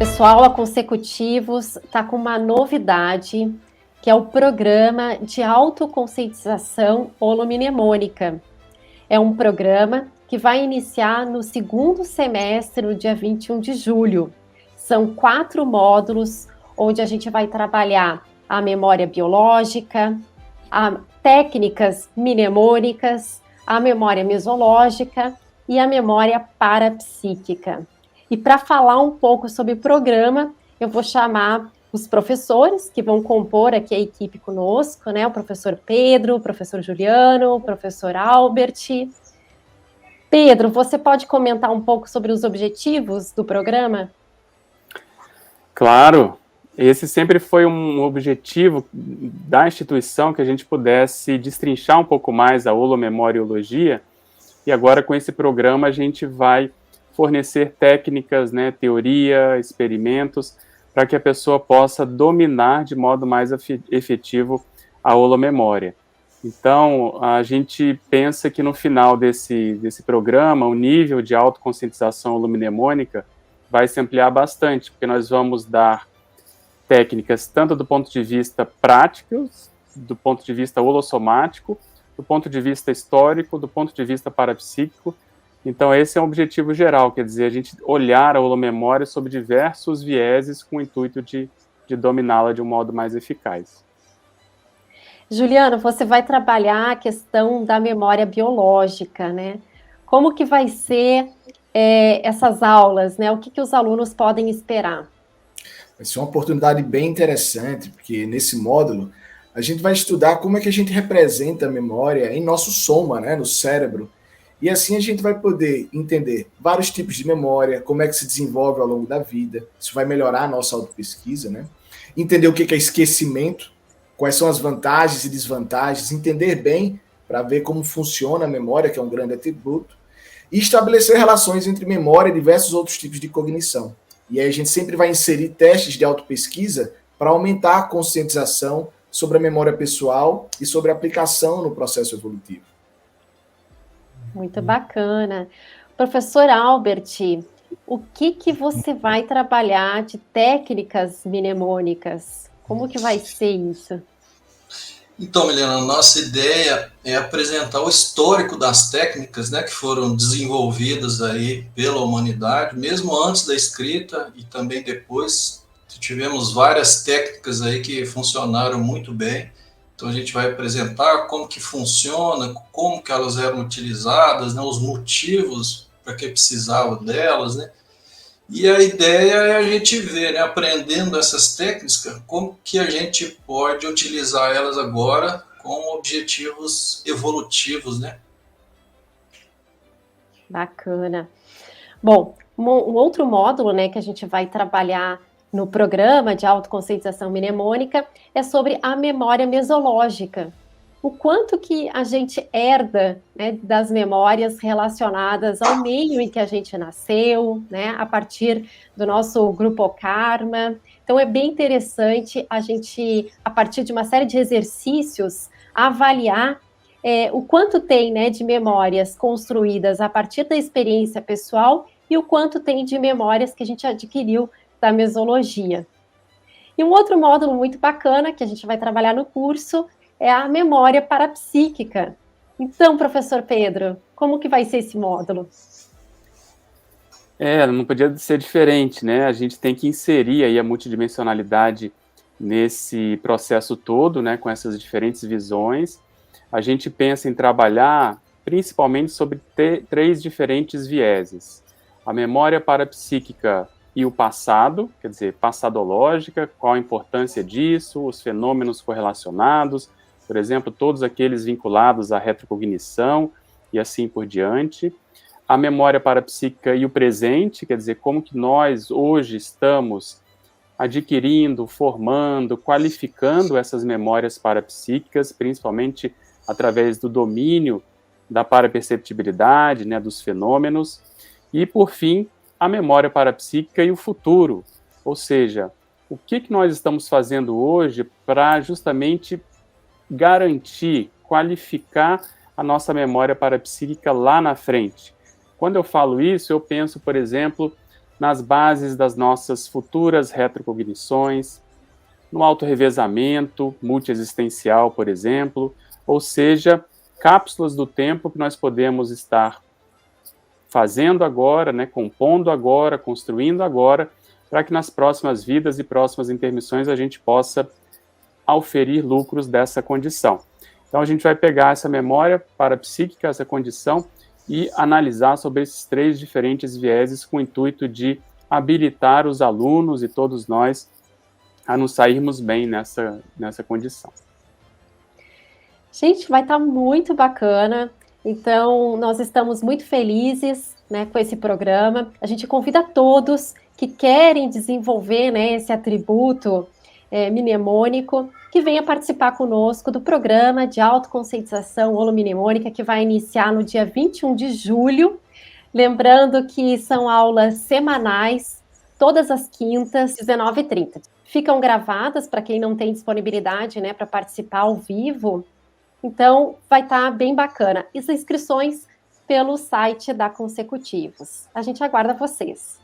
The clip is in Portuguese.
Pessoal, a Consecutivos está com uma novidade, que é o programa de autoconscientização holomnemônica. É um programa que vai iniciar no segundo semestre, no dia 21 de julho. São 4 módulos, onde a gente vai trabalhar a memória biológica, técnicas mnemônicas, a memória mesológica e a memória parapsíquica. E para falar um pouco sobre o programa, eu vou chamar os professores que vão compor aqui a equipe conosco, né? O professor Pedro, o professor Juliano, o professor Albert. Pedro, você pode comentar um pouco sobre os objetivos do programa? Claro, esse sempre foi um objetivo da instituição, que a gente pudesse destrinchar um pouco mais a holomemoriologia, e agora com esse programa a gente vai fornecer técnicas, né, teoria, experimentos, para que a pessoa possa dominar de modo mais efetivo a holomemória. Então, a gente pensa que no final desse programa, o nível de autoconscientização holomnemônica vai se ampliar bastante, porque nós vamos dar técnicas tanto do ponto de vista prático, do ponto de vista holossomático, do ponto de vista histórico, do ponto de vista parapsíquico. Então, esse é um objetivo geral, quer dizer, a gente olhar a holomemória sob diversos vieses com o intuito de dominá-la de um modo mais eficaz. Juliano, você vai trabalhar a questão da memória biológica, né? Como que vai ser essas aulas, né? O que os alunos podem esperar? Vai ser uma oportunidade bem interessante, porque nesse módulo a gente vai estudar como é que a gente representa a memória em nosso soma, né, no cérebro. E assim a gente vai poder entender vários tipos de memória, como é que se desenvolve ao longo da vida. Isso vai melhorar a nossa autopesquisa, né? Entender o que é esquecimento, quais são as vantagens e desvantagens, entender bem para ver como funciona a memória, que é um grande atributo, e estabelecer relações entre memória e diversos outros tipos de cognição. E aí a gente sempre vai inserir testes de autopesquisa para aumentar a conscientização sobre a memória pessoal e sobre a aplicação no processo evolutivo. Muito bacana. Professor Albert, o que você vai trabalhar de técnicas mnemônicas? Como que vai ser isso? Então, Milena, a nossa ideia é apresentar o histórico das técnicas, né, que foram desenvolvidas aí pela humanidade, mesmo antes da escrita e também depois. Tivemos várias técnicas aí que funcionaram muito bem. Então a gente vai apresentar como que funciona, como que elas eram utilizadas, né, os motivos para que precisavam delas, né? E a ideia é a gente ver, né, aprendendo essas técnicas, como que a gente pode utilizar elas agora com objetivos evolutivos, né? Bacana. Bom, um outro módulo, né, que a gente vai trabalhar no programa de autoconscientização mnemônica é sobre a memória mesológica. O quanto que a gente herda, né, das memórias relacionadas ao meio em que a gente nasceu, né, a partir do nosso grupo karma. Então é bem interessante a gente, a partir de uma série de exercícios, avaliar o quanto tem, né, de memórias construídas a partir da experiência pessoal e o quanto tem de memórias que a gente adquiriu da mesologia. E um outro módulo muito bacana que a gente vai trabalhar no curso é a memória parapsíquica. Então, professor Pedro, como que vai ser esse módulo? Não podia ser diferente, né? A gente tem que inserir aí a multidimensionalidade nesse processo todo, né, com essas diferentes visões. A gente pensa em trabalhar principalmente sobre 3 diferentes vieses. A memória parapsíquica e o passado, quer dizer, passadológica, qual a importância disso, os fenômenos correlacionados, por exemplo, todos aqueles vinculados à retrocognição e assim por diante. A memória parapsíquica e o presente, quer dizer, como que nós hoje estamos adquirindo, formando, qualificando essas memórias parapsíquicas, principalmente através do domínio da paraperceptibilidade, né, dos fenômenos. E, por fim, a memória parapsíquica e o futuro, ou seja, o que nós estamos fazendo hoje para justamente garantir, qualificar a nossa memória parapsíquica lá na frente. Quando eu falo isso, eu penso, por exemplo, nas bases das nossas futuras retrocognições, no autorrevezamento multiexistencial, por exemplo, ou seja, cápsulas do tempo que nós podemos estar fazendo agora, né, compondo agora, construindo agora, para que nas próximas vidas e próximas intermissões a gente possa auferir lucros dessa condição. Então a gente vai pegar essa memória parapsíquica, essa condição, e analisar sobre esses 3 diferentes vieses com o intuito de habilitar os alunos e todos nós a nos sairmos bem nessa condição. Gente, vai estar muito bacana. Então, nós estamos muito felizes, né, com esse programa. A gente convida todos que querem desenvolver, né, esse atributo mnemônico, que venha participar conosco do programa de autoconscientização holomnemônica, que vai iniciar no dia 21 de julho. Lembrando que são aulas semanais, todas as quintas, 19h30. Ficam gravadas para quem não tem disponibilidade, né, para participar ao vivo. Então, vai estar bem bacana. As inscrições pelo site da Consecutivos. A gente aguarda vocês.